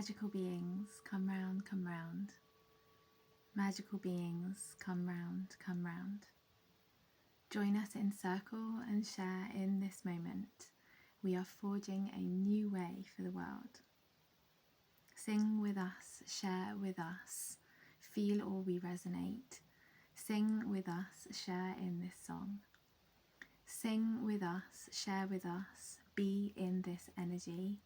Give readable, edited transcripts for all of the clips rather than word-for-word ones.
Magical beings, come round, come round. Magical beings, come round, come round. Join us in circle and share in this moment. We are forging a new way for the world. Sing with us, share with us, feel all we resonate. Sing with us, share in this song. Sing with us, share with us, be in this energy.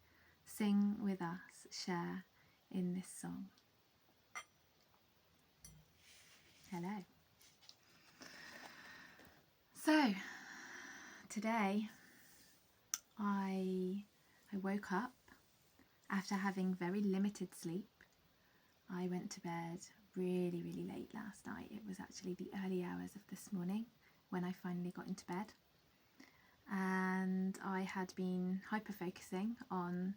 Sing with us, share in this song. Hello. So, today I woke up after having very limited sleep. I went to bed really, really late last night. It was actually the early hours of this morning when I finally got into bed. And I had been hyper-focusing on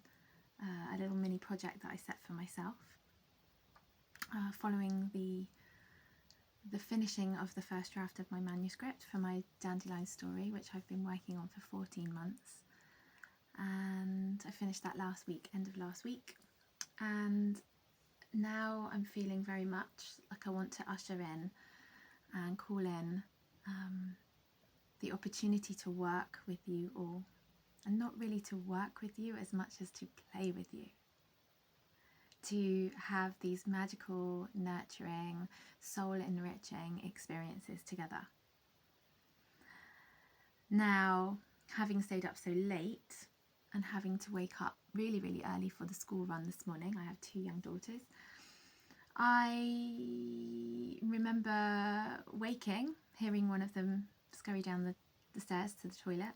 a little mini project that I set for myself, following the finishing of the first draft of my manuscript for my Dandelions story, which I've been working on for 14 months. And I finished that last week, end of last week. And now I'm feeling very much like I want to usher in and call in the opportunity to work with you all. And not really to work with you as much as to play with you. To have these magical, nurturing, soul-enriching experiences together. Now, having stayed up so late and having to wake up really, really early for the school run this morning, I have 2 young daughters, I remember waking, hearing one of them scurry down the stairs to the toilet.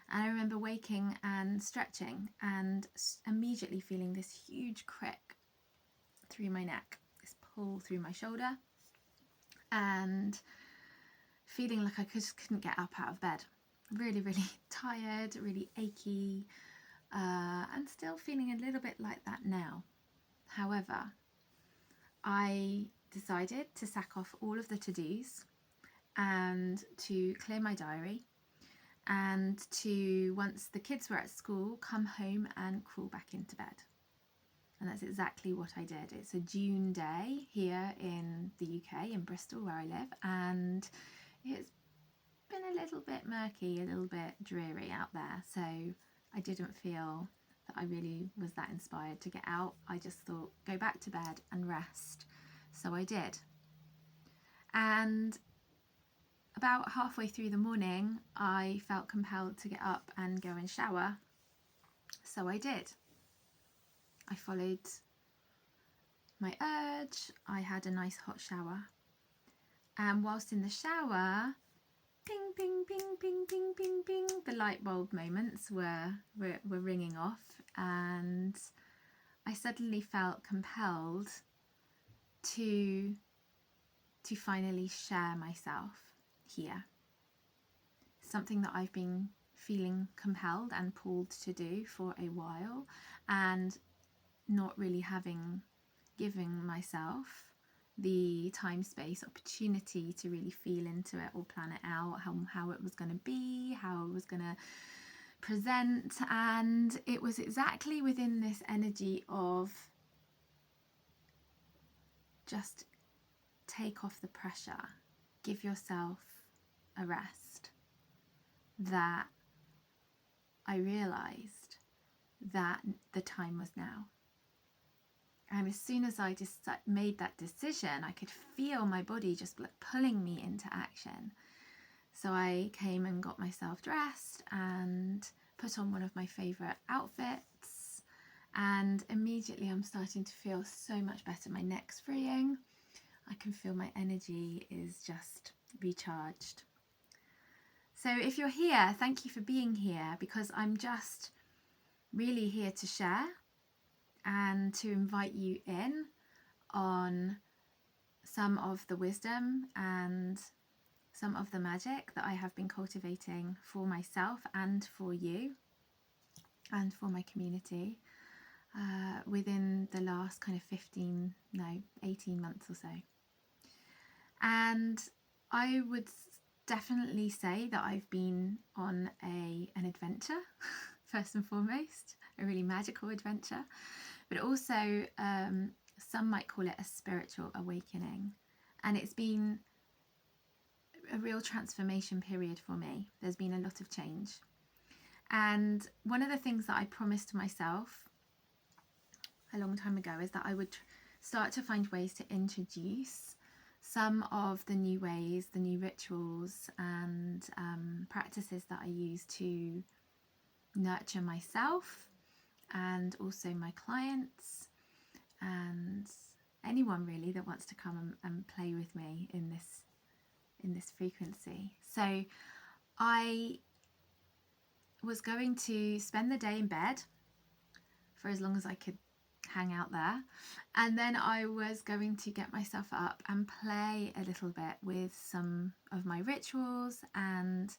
And I remember waking and stretching and immediately feeling this huge crick through my neck, this pull through my shoulder, and feeling like I just couldn't get up out of bed. Really, really tired, really achy, and still feeling a little bit like that now. However, I decided to sack off all of the to-dos and to clear my diary and to, once the kids were at school, come home and crawl back into bed. And that's exactly what I did. It's a June day here in the UK, in Bristol, where I live, and it's been a little bit murky, a little bit dreary out there. So I didn't feel that I really was that inspired to get out. I just thought, go back to bed and rest. So I did. And about halfway through the morning, I felt compelled to get up and go and shower. So I did. I followed my urge. I had a nice hot shower. And whilst in the shower, ping, ping, ping, ping, ping, ping, ping, the light bulb moments were ringing off. And I suddenly felt compelled to finally share myself here. Something that I've been feeling compelled and pulled to do for a while, and not really giving myself the time, space, opportunity to really feel into it or plan it out, how it was going to be, how it was going to present. And it was exactly within this energy of just take off the pressure, give yourself a rest, that I realised that the time was now. And as soon as I just made that decision, I could feel my body just like pulling me into action. So I came and got myself dressed and put on one of my favourite outfits. And immediately I'm starting to feel so much better. My neck's freeing. I can feel my energy is just recharged. So if you're here, thank you for being here, because I'm just really here to share and to invite you in on some of the wisdom and some of the magic that I have been cultivating for myself and for you and for my community within the last kind of 18 months or so. And I would definitely say that I've been on an adventure, first and foremost, a really magical adventure, but also some might call it a spiritual awakening. And it's been a real transformation period for me. There's been a lot of change. And one of the things that I promised myself a long time ago is that I would start to find ways to introduce some of the new ways, the new rituals and practices that I use to nurture myself and also my clients and anyone really that wants to come and play with me in this frequency. So I was going to spend the day in bed for as long as I could hang out there, and then I was going to get myself up and play a little bit with some of my rituals and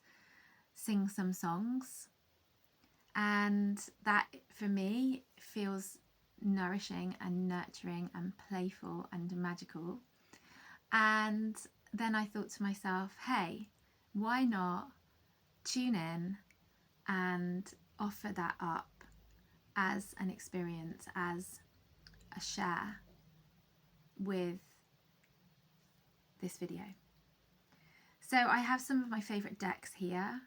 sing some songs. And that for me feels nourishing and nurturing and playful and magical. And then I thought to myself, hey, why not tune in and offer that up as an experience, as a share with this video. So I have some of my favourite decks here.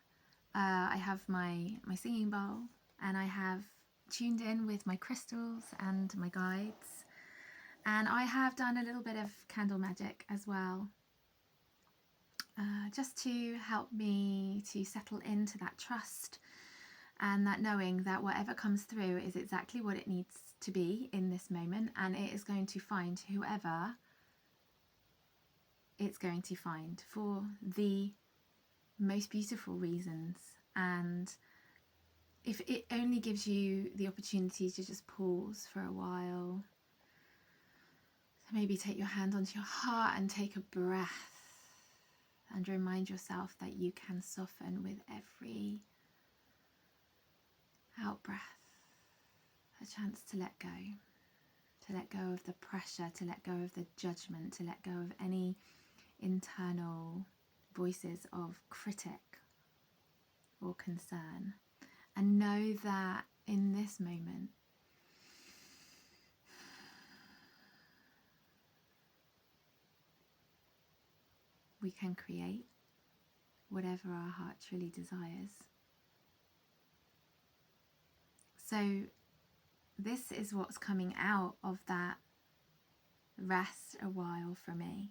I have my singing bowl, and I have tuned in with my crystals and my guides, and I have done a little bit of candle magic as well, just to help me to settle into that trust and that knowing that whatever comes through is exactly what it needs to be in this moment, and it is going to find whoever it's going to find for the most beautiful reasons. And if it only gives you the opportunity to just pause for a while, so maybe take your hand onto your heart and take a breath and remind yourself that you can soften with every out breath, a chance to let go of the pressure, to let go of the judgment, to let go of any internal voices of critic or concern, and know that in this moment we can create whatever our heart truly desires. So this is what's coming out of that rest a while for me,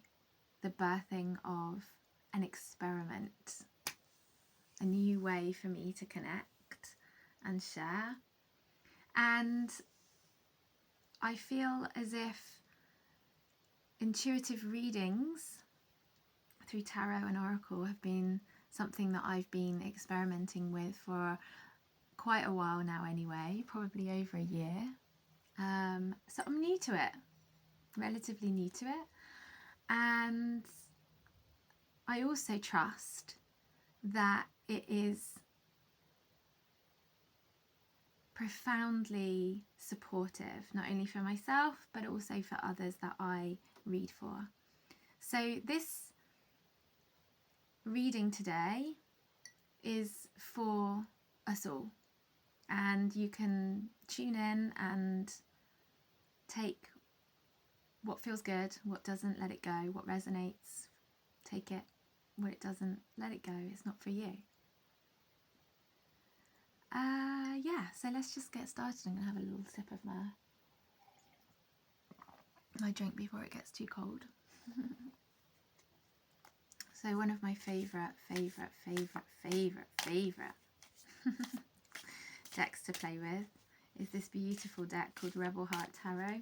the birthing of an experiment, a new way for me to connect and share. And I feel as if intuitive readings through tarot and oracle have been something that I've been experimenting with for quite a while now anyway, probably over a year. So I'm new to it, relatively new to it. And I also trust that it is profoundly supportive, not only for myself, but also for others that I read for. So this reading today is for us all, and you can tune in and take what feels good, what doesn't, let it go, what resonates, take it, what it doesn't, let it go, it's not for you. So let's just get started. I'm going to have a little sip of my drink before it gets too cold. So one of my favourite decks to play with is this beautiful deck called Rebel Heart Tarot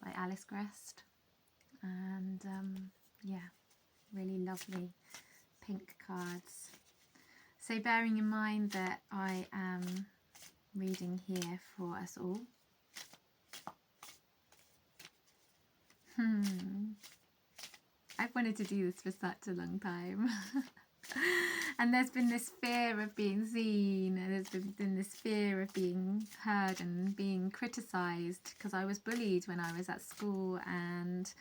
by Alice Grest. And really lovely pink cards. So bearing in mind that I am reading here for us all. I've wanted to do this for such a long time. And there's been this fear of being seen, and there's been this fear of being heard and being criticised, because I was bullied when I was at school, and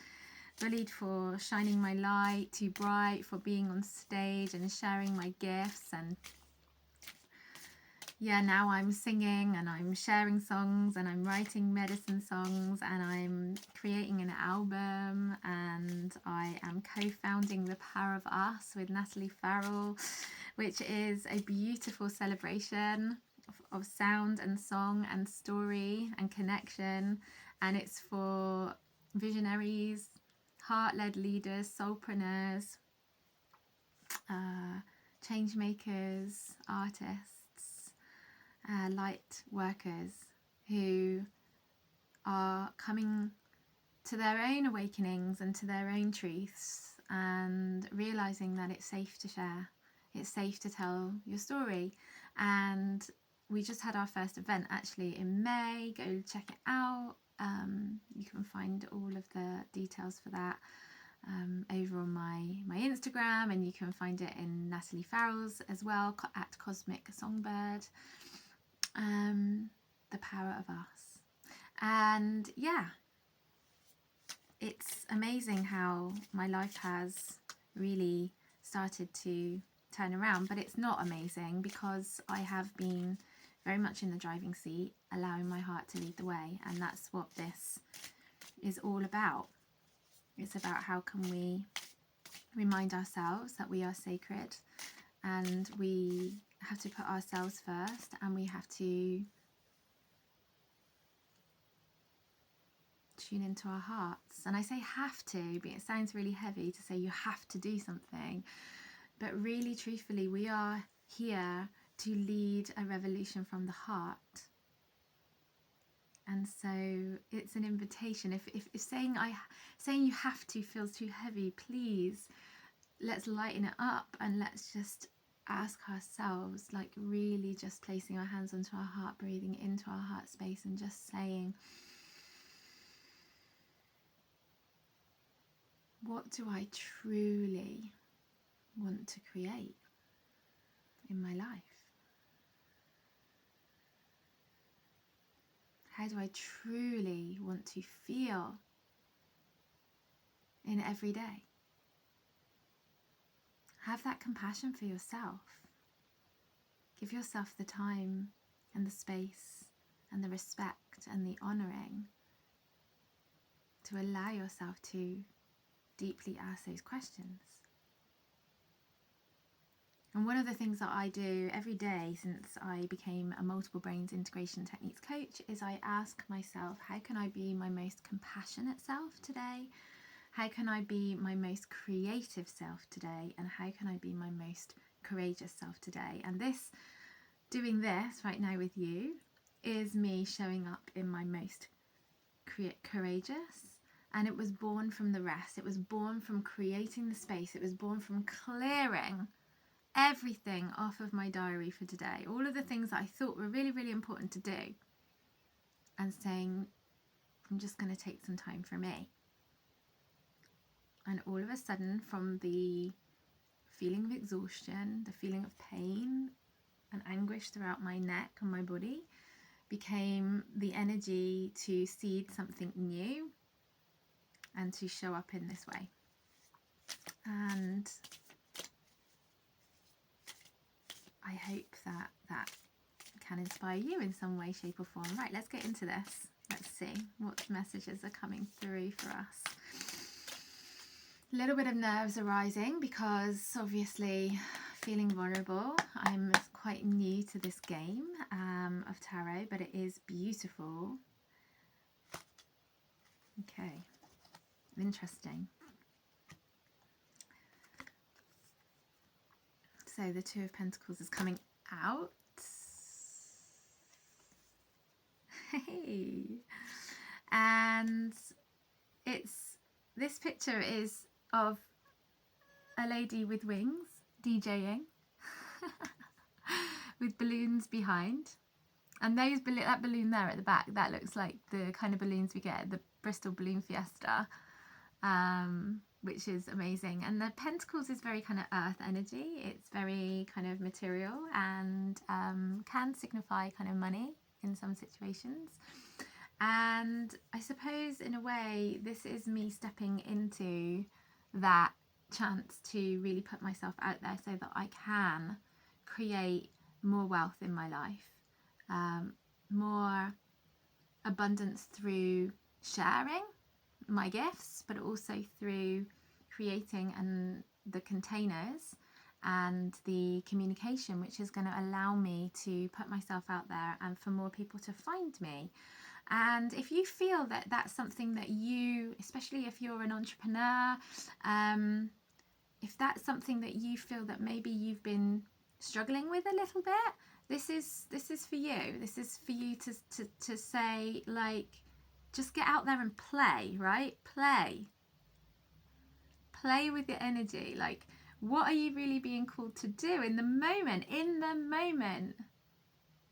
bullied for shining my light too bright, for being on stage and sharing my gifts, and yeah, now I'm singing and I'm sharing songs and I'm writing medicine songs and I'm creating an album, and I am co-founding The Power of Us with Natalie Farrell, which is a beautiful celebration of sound and song and story and connection. And it's for visionaries, heart-led leaders, soulpreneurs, change makers, artists, light workers who are coming to their own awakenings and to their own truths, and realizing that it's safe to share, it's safe to tell your story. And we just had our first event actually in May. Go check it out. You can find all of the details for that over on my Instagram, and you can find it in Natalie Farrell's as well, at Cosmic Songbird. The Power of Us. And yeah, it's amazing how my life has really started to turn around, but it's not amazing because I have been very much in the driving seat, allowing my heart to lead the way, and that's what this is all about. It's about how can we remind ourselves that we are sacred, and we have to put ourselves first, and we have to tune into our hearts. And I say have to, but it sounds really heavy to say you have to do something, but really truthfully, we are here to lead a revolution from the heart. And so it's an invitation. If saying you have to feels too heavy, please let's lighten it up and let's just ask ourselves, like really just placing our hands onto our heart, breathing into our heart space and just saying, what do I truly want to create in my life? How do I truly want to feel in every day? Have that compassion for yourself. Give yourself the time and the space and the respect and the honouring to allow yourself to deeply ask those questions. And one of the things that I do every day since I became a multiple brains integration techniques coach is I ask myself, how can I be my most compassionate self today? How can I be my most creative self today? And how can I be my most courageous self today? And doing this right now with you is me showing up in my most courageous. And it was born from the rest. It was born from creating the space. It was born from clearing everything off of my diary for today, all of the things that I thought were really, really important to do, and saying, I'm just going to take some time for me. And all of a sudden, from the feeling of exhaustion, the feeling of pain and anguish throughout my neck and my body, became the energy to seed something new and to show up in this way. And I hope that can inspire you in some way, shape or form. Right, let's get into this. Let's see what messages are coming through for us. A little bit of nerves arising because obviously feeling vulnerable. I'm quite new to this game of tarot, but it is beautiful. Okay, interesting. So the Two of Pentacles is coming out. Hey, and this picture is of a lady with wings DJing with balloons behind, and that balloon there at the back, that looks like the kind of balloons we get at the Bristol Balloon Fiesta, which is amazing. And the Pentacles is very kind of earth energy. It's very kind of material and can signify kind of money in some situations. And I suppose in a way this is me stepping into that chance to really put myself out there so that I can create more wealth in my life, more abundance through sharing my gifts, but also through creating and the containers and the communication, which is going to allow me to put myself out there and for more people to find me. And if you feel that that's something that you, especially if you're an entrepreneur, if that's something that you feel that maybe you've been struggling with a little bit, this is for you. This is for you to say, like, just get out there and play, right? Play with your energy. Like, what are you really being called to do in the moment?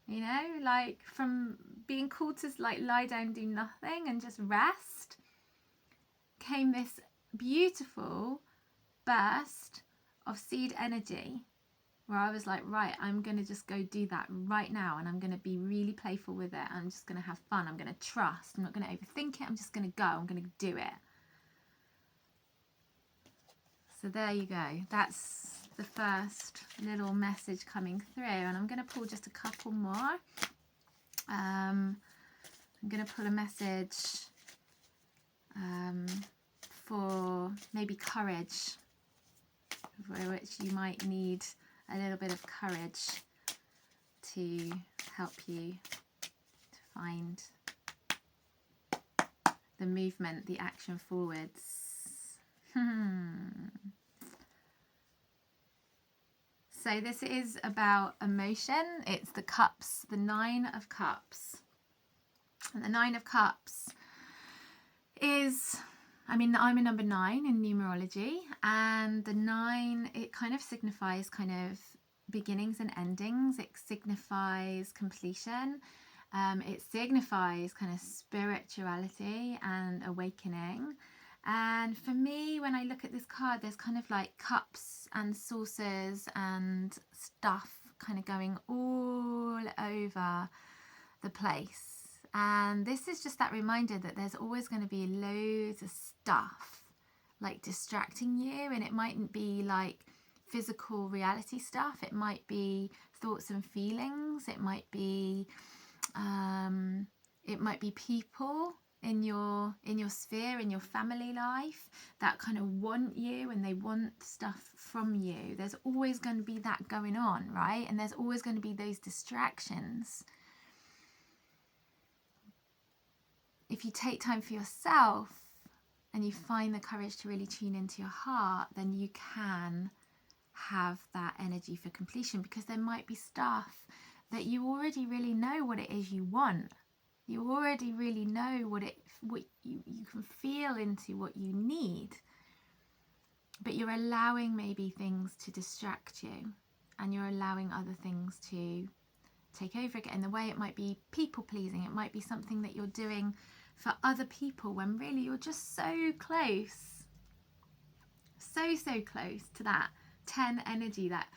You know, like, from being called to like lie down, do nothing and just rest, came this beautiful burst of seed energy where I was like, right, I'm going to just go do that right now, and I'm going to be really playful with it. I'm just going to have fun. I'm going to trust. I'm not going to overthink it. I'm just going to go. I'm going to do it. So there you go. That's the first little message coming through, and I'm going to pull just a couple more. I'm going to pull a message for maybe courage, for which you might need a little bit of courage to help you to find the movement, the action forwards. So this is about emotion. It's the cups, the 9 of cups. And the 9 of cups is, I mean, I'm a number 9 in numerology, and the 9, it kind of signifies kind of beginnings and endings. It signifies completion. It signifies kind of spirituality and awakening. And for me, when I look at this card, there's kind of like cups and saucers and stuff kind of going all over the place. And this is just that reminder that there's always going to be loads of stuff like distracting you, and it mightn't be like physical reality stuff. It might be thoughts and feelings. It might be people in your sphere, in your family life, that kind of want you and they want stuff from you. There's always going to be that going on, right? And there's always going to be those distractions. If you take time for yourself and you find the courage to really tune into your heart, then you can have that energy for completion, because there might be stuff that you already really know what it is you want. You already really know what you can feel into what you need, but you're allowing maybe things to distract you, and you're allowing other things to take over again. In the way, it might be people pleasing. It might be something that you're doing for other people when really you're just so close, so close to that 10 energy, that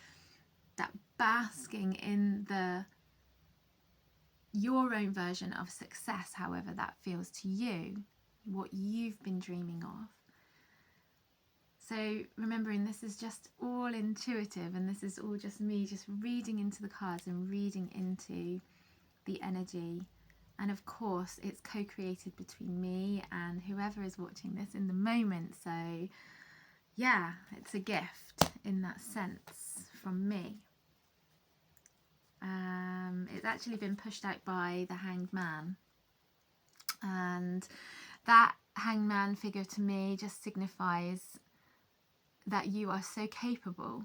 basking in your own version of success, however that feels to you, what you've been dreaming of. So remembering this is just all intuitive, and this is all just me just reading into the cards and reading into the energy. And of course, it's co-created between me and whoever is watching this in the moment. So yeah, it's a gift in that sense from me. It's actually been pushed out by the Hanged Man, and that Hanged Man figure to me just signifies that you are so capable.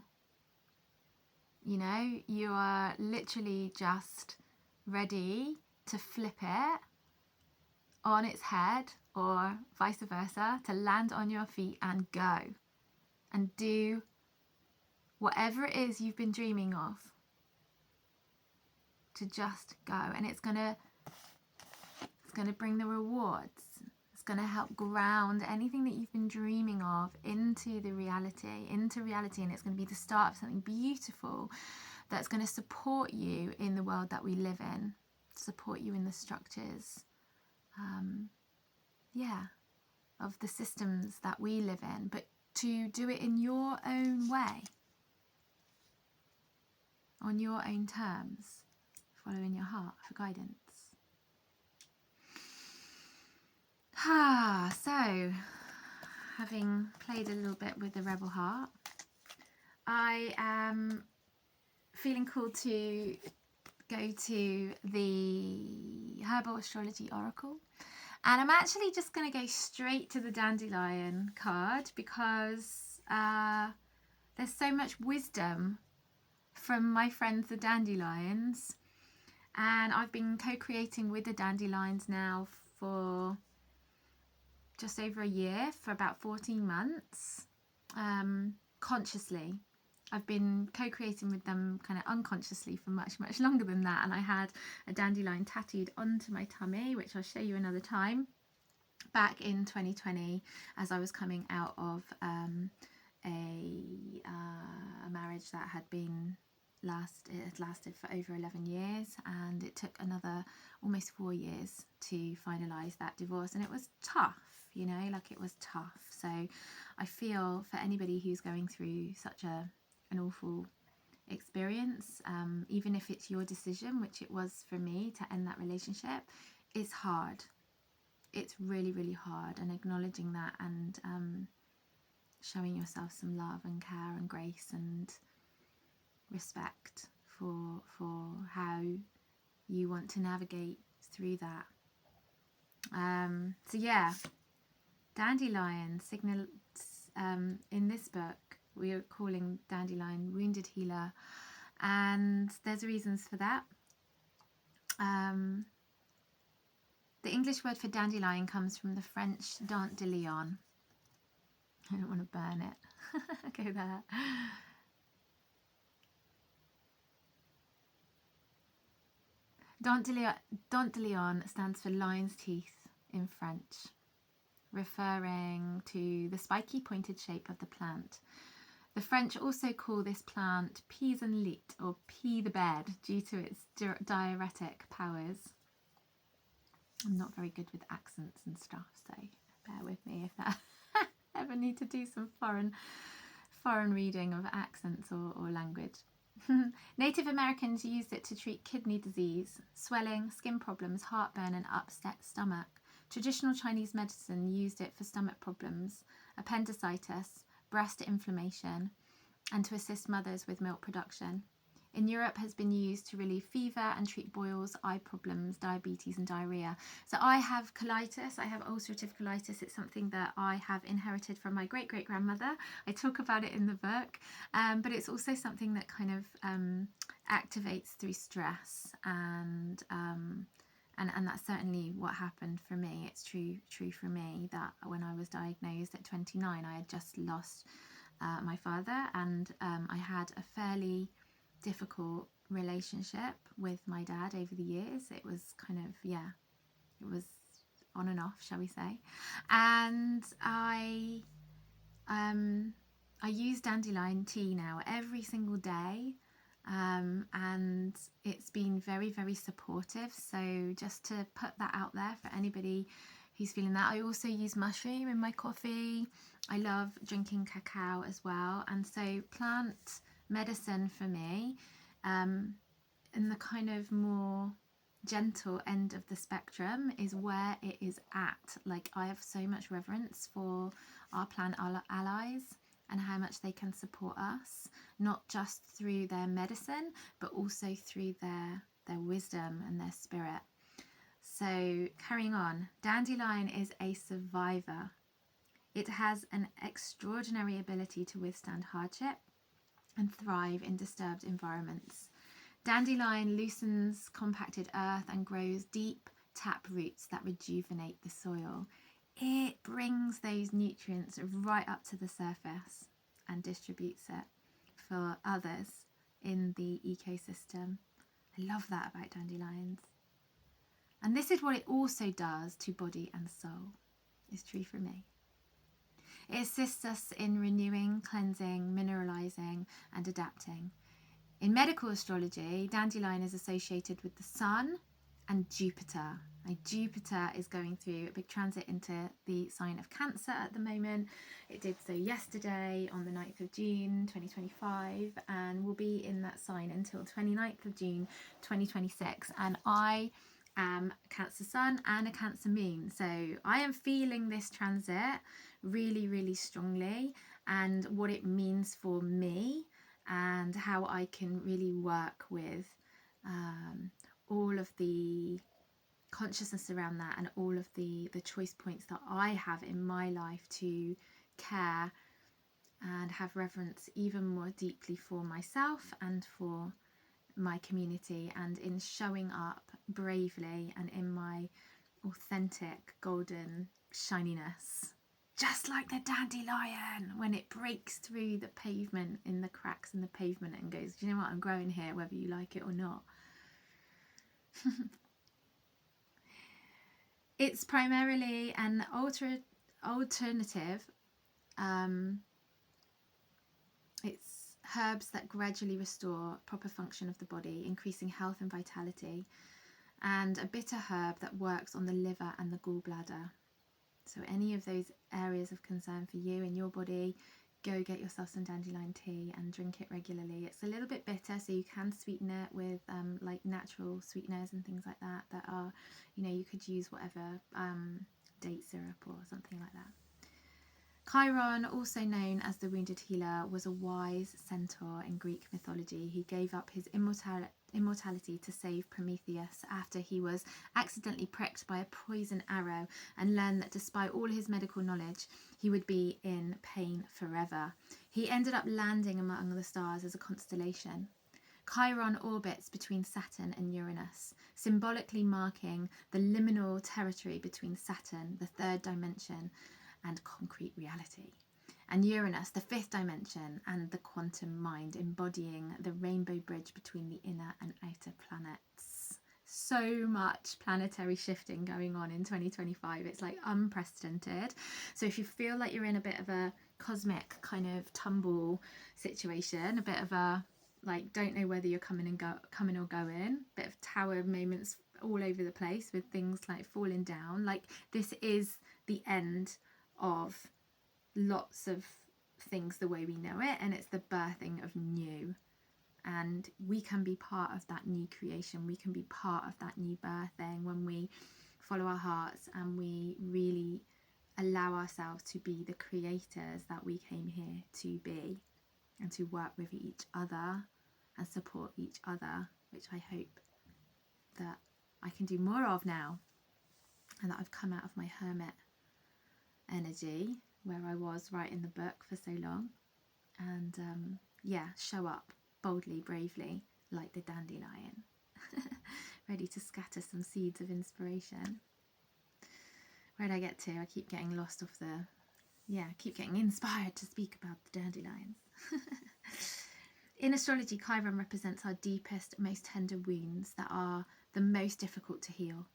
You know, you are literally just ready to flip it on its head, or vice versa, to land on your feet and go and do whatever it is you've been dreaming of, to just go. And it's gonna bring the rewards. It's gonna help ground anything that you've been dreaming of into reality, and it's gonna be the start of something beautiful that's gonna support you in the world that we live in, support you in the structures, of the systems that we live in, but to do it in your own way. on your own terms, following your heart for guidance. So, having played a little bit with the rebel heart, I am feeling called to go to the Herbal Astrology Oracle. And I'm actually just going to go straight to the Dandelion card because there's so much wisdom from my friends the Dandelions. And I've been co-creating with the Dandelions now for just over a year, for about 14 months, consciously. I've been co-creating with them kind of unconsciously for much, much longer than that. And I had a dandelion tattooed onto my tummy, which I'll show you another time, back in 2020 as I was coming out of a marriage that had lasted for over 11 years, and it took another almost 4 years to finalise that divorce. And it was tough, you know, like it was tough. So I feel for anybody who's going through such an awful experience, even if it's your decision, which it was for me, to end that relationship, it's hard. It's really, really hard. And acknowledging that and showing yourself some love and care and grace and respect for how you want to navigate through that. So yeah, dandelion signals in this book we are calling dandelion wounded healer, and there's reasons for that. The English word for dandelion comes from the French dandelion. I don't want to burn it. Go there. Dandelion stands for lion's teeth in French, referring to the spiky pointed shape of the plant. The French also call this plant pissenlit, or pea the bed, due to its diuretic powers. I'm not very good with accents and stuff, so bear with me if I ever need to do some foreign reading of accents or language. Native Americans used it to treat kidney disease, swelling, skin problems, heartburn and upset stomach. Traditional Chinese medicine used it for stomach problems, appendicitis, breast inflammation, and to assist mothers with milk production. In Europe, has been used to relieve fever and treat boils, eye problems, diabetes and diarrhea. So I have colitis, I have ulcerative colitis. It's something that I have inherited from my great-great-grandmother. I talk about it in the book, but it's also something that kind of activates through stress, and that's certainly what happened for me. It's true for me that when I was diagnosed at 29, I had just lost my father, and I had a fairly difficult relationship with my dad over the years. It was kind of, it was on and off, shall we say. And I use dandelion tea now every single day, and it's been very, very supportive. So just to put that out there for anybody who's feeling that. I also use mushroom in my coffee. I love drinking cacao as well. And so plant medicine for me, in the kind of more gentle end of the spectrum, is where it is at. Like, I have so much reverence for our plant allies and how much they can support us, not just through their medicine, but also through their wisdom and their spirit. So carrying on, dandelion is a survivor. It has an extraordinary ability to withstand hardship and thrive in disturbed environments. Dandelion loosens compacted earth and grows deep tap roots that rejuvenate the soil. It brings those nutrients right up to the surface and distributes it for others in the ecosystem. I love that about dandelions. And this is what it also does to body and soul. It's true for me. It assists us in renewing, cleansing, mineralizing, and adapting. In medical astrology, dandelion is associated with the sun and Jupiter. Now, Jupiter is going through a big transit into the sign of Cancer at the moment. It did so yesterday on the 9th of June 2025 and will be in that sign until 29th of June 2026. And I am a Cancer Sun and a Cancer Moon. So I am feeling this transit really, really strongly, and what it means for me and how I can really work with all of the consciousness around that and all of the choice points that I have in my life to care and have reverence even more deeply for myself and for my community, and in showing up bravely and in my authentic golden shininess, just like the dandelion when it breaks through the pavement, in the cracks in the pavement, and goes, do you know what, I'm growing here whether you like it or not. It's primarily an alternative. It's herbs that gradually restore proper function of the body, increasing health and vitality, and a bitter herb that works on the liver and the gallbladder. So any of those areas of concern for you in your body, go get yourself some dandelion tea and drink it regularly. It's a little bit bitter, so you can sweeten it with like natural sweeteners and things like that are, you know, you could use whatever, date syrup or something like that. Chiron, also known as the wounded healer, was a wise centaur in Greek mythology. He gave up his immortality to save Prometheus after he was accidentally pricked by a poison arrow and learned that despite all his medical knowledge, he would be in pain forever. He ended up landing among the stars as a constellation. Chiron orbits between Saturn and Uranus, symbolically marking the liminal territory between Saturn, the third dimension, and concrete reality, and Uranus, the fifth dimension, and the quantum mind, embodying the rainbow bridge between the inner and outer planets. So much planetary shifting going on in 2025. It's like unprecedented. So if you feel like you're in a bit of a cosmic kind of tumble situation, a bit of a like don't know whether you're coming or going, bit of tower moments all over the place with things like falling down, like this is the end of lots of things the way we know it, and it's the birthing of new, and we can be part of that new creation. We can be part of that new birthing when we follow our hearts and we really allow ourselves to be the creators that we came here to be, and to work with each other and support each other, which I hope that I can do more of now, and that I've come out of my hermit energy where I was writing the book for so long, and show up boldly, bravely, like the dandelion, ready to scatter some seeds of inspiration. Where did I get to? I keep getting lost off keep getting inspired to speak about the dandelions. In astrology, Chiron represents our deepest, most tender wounds that are the most difficult to heal.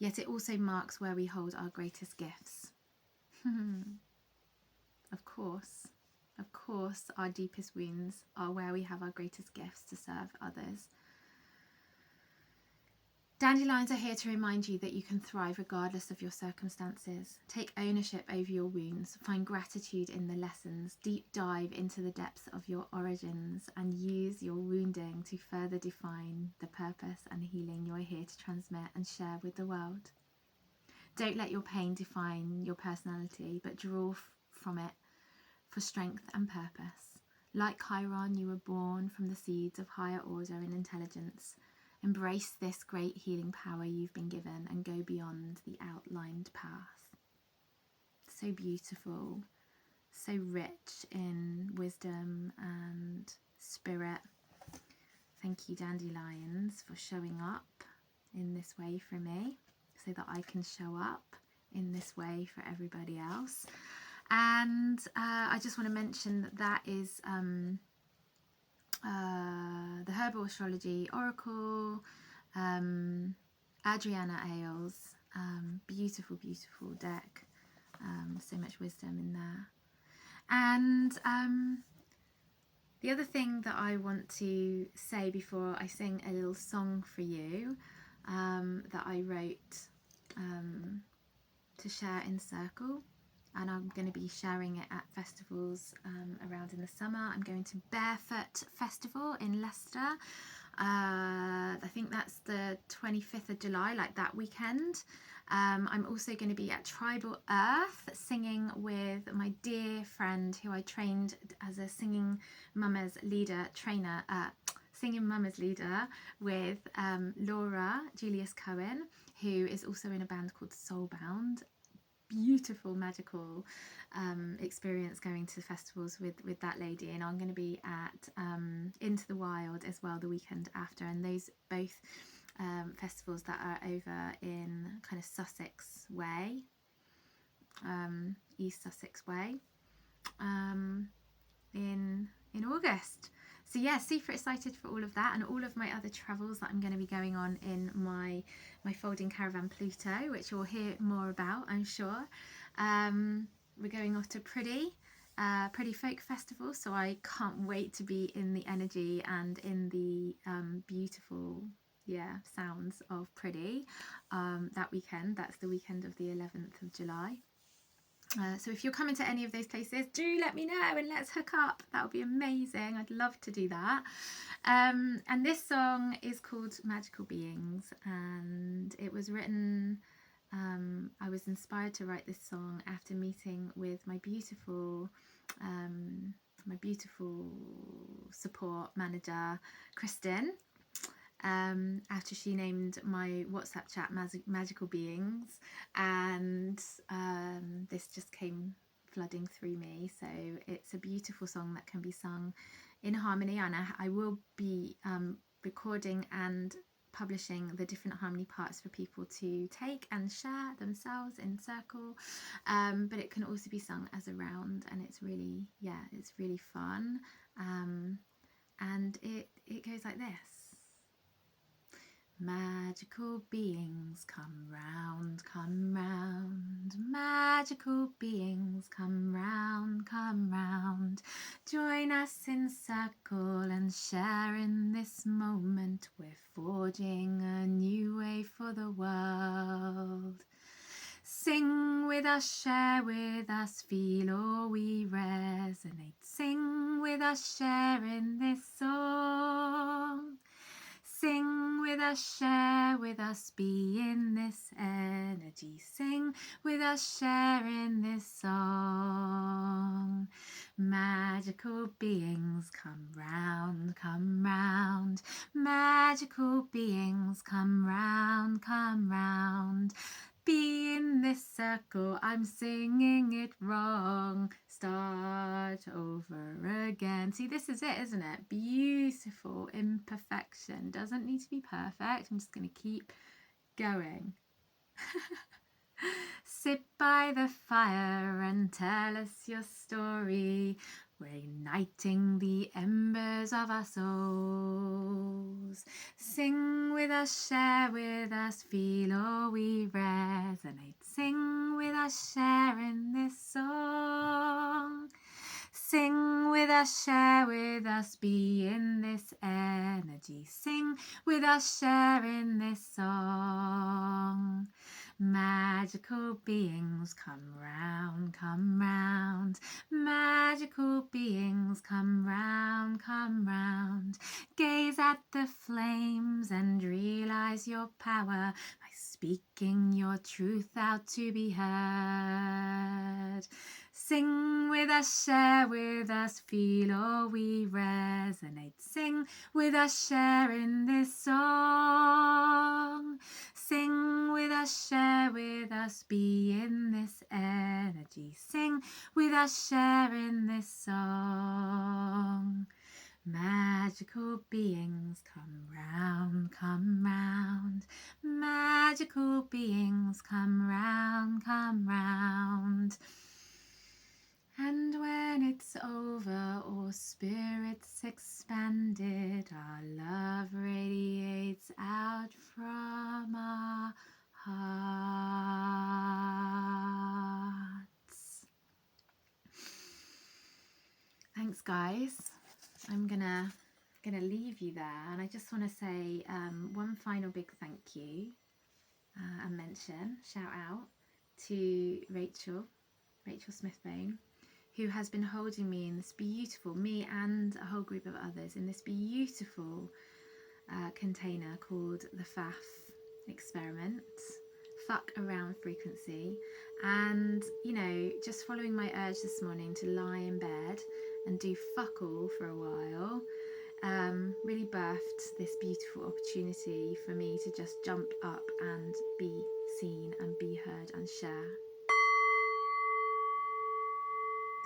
Yet it also marks where we hold our greatest gifts. Of course, our deepest wounds are where we have our greatest gifts to serve others. Dandelions are here to remind you that you can thrive regardless of your circumstances. Take ownership over your wounds, find gratitude in the lessons, deep dive into the depths of your origins, and use your wounding to further define the purpose and healing you're here to transmit and share with the world. Don't let your pain define your personality, but draw from it for strength and purpose. Like Chiron, you were born from the seeds of higher order and intelligence. Embrace this great healing power you've been given and go beyond the outlined path. So beautiful, so rich in wisdom and spirit. Thank you, dandelions, for showing up in this way for me, so that I can show up in this way for everybody else. And I just want to mention that is the Herbal Astrology Oracle, Adriana Ailes, beautiful, beautiful deck, so much wisdom in there. And the other thing that I want to say before I sing a little song for you, that I wrote to share in Circle, and I'm going to be sharing it at festivals around in the summer. I'm going to Barefoot Festival in Leicester. I think that's the 25th of July, like that weekend. I'm also going to be at Tribal Earth singing with my dear friend who I trained as a singing mamas leader trainer, singing mamas leader with Laura Julius Cohen, who is also in a band called Soulbound. Beautiful, magical experience going to festivals with that lady. And I'm going to be at Into the Wild as well the weekend after, and those both festivals that are over in kind of Sussex way, East Sussex way, in August. So yeah, super excited for all of that and all of my other travels that I'm going to be going on in my folding caravan Pluto, which you'll hear more about, I'm sure. We're going off to Pretty Folk Festival, so I can't wait to be in the energy and in the beautiful sounds of Pretty that weekend. That's the weekend of the 11th of July. So if you're coming to any of those places, do let me know and let's hook up. That would be amazing. I'd love to do that. And this song is called Magical Beings, and it was written, I was inspired to write this song after meeting with my beautiful support manager, Kristen. After she named my WhatsApp chat Magical Beings, and this just came flooding through me. So it's a beautiful song that can be sung in harmony, and I will be recording and publishing the different harmony parts for people to take and share themselves in Circle, but it can also be sung as a round, and it's really fun, and it goes like this. Magical beings come round, magical beings come round, join us in Circle and share in this moment. We're forging a new way for the world. Sing with us, share with us, feel or we resonate. Sing with us, share in this song. Sing with us, share with us, be in this energy. Sing with us, share in this song. Magical beings come round, magical beings come round. Be in this circle, I'm singing it wrong. Start over again. See, this is it, isn't it? Beautiful imperfection. Doesn't need to be perfect. I'm just going to keep going. Sit by the fire and tell us your story. We're igniting the embers of our souls. Sing with us, share with us, feel or we resonate. Sing with us, share in this song. Sing with us, share with us, be in this energy. Sing with us, share in this song. Magical beings come round, magical beings come round. Gaze at the flames and realize your power by speaking your truth out to be heard. Sing with us, share with us, feel or we resonate. Sing with us, share in this song. Sing with us, share with us, be in this energy. Sing with us, share in this song. Magical beings come round, magical beings come round. And when it's over, all spirits expanded, our love radiates out from our hearts. Thanks, guys. I'm gonna going to leave you there, and I just want to say one final big thank you and shout out to Rachel Smithbone, who has been holding me in this beautiful, me and a whole group of others, in this beautiful container called the FAF experiment, fuck around frequency. And you know, just following my urge this morning to lie in bed and do fuck all for a while, really birthed this beautiful opportunity for me to just jump up and be seen and be heard and share.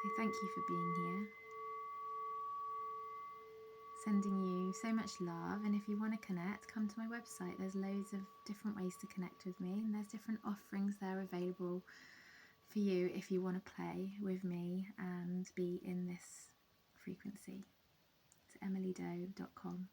So thank you for being here. Sending you so much love, and if you want to connect, come to my website. There's loads of different ways to connect with me, and there's different offerings there available for you if you want to play with me and be in this frequency. It's emilydoe.com.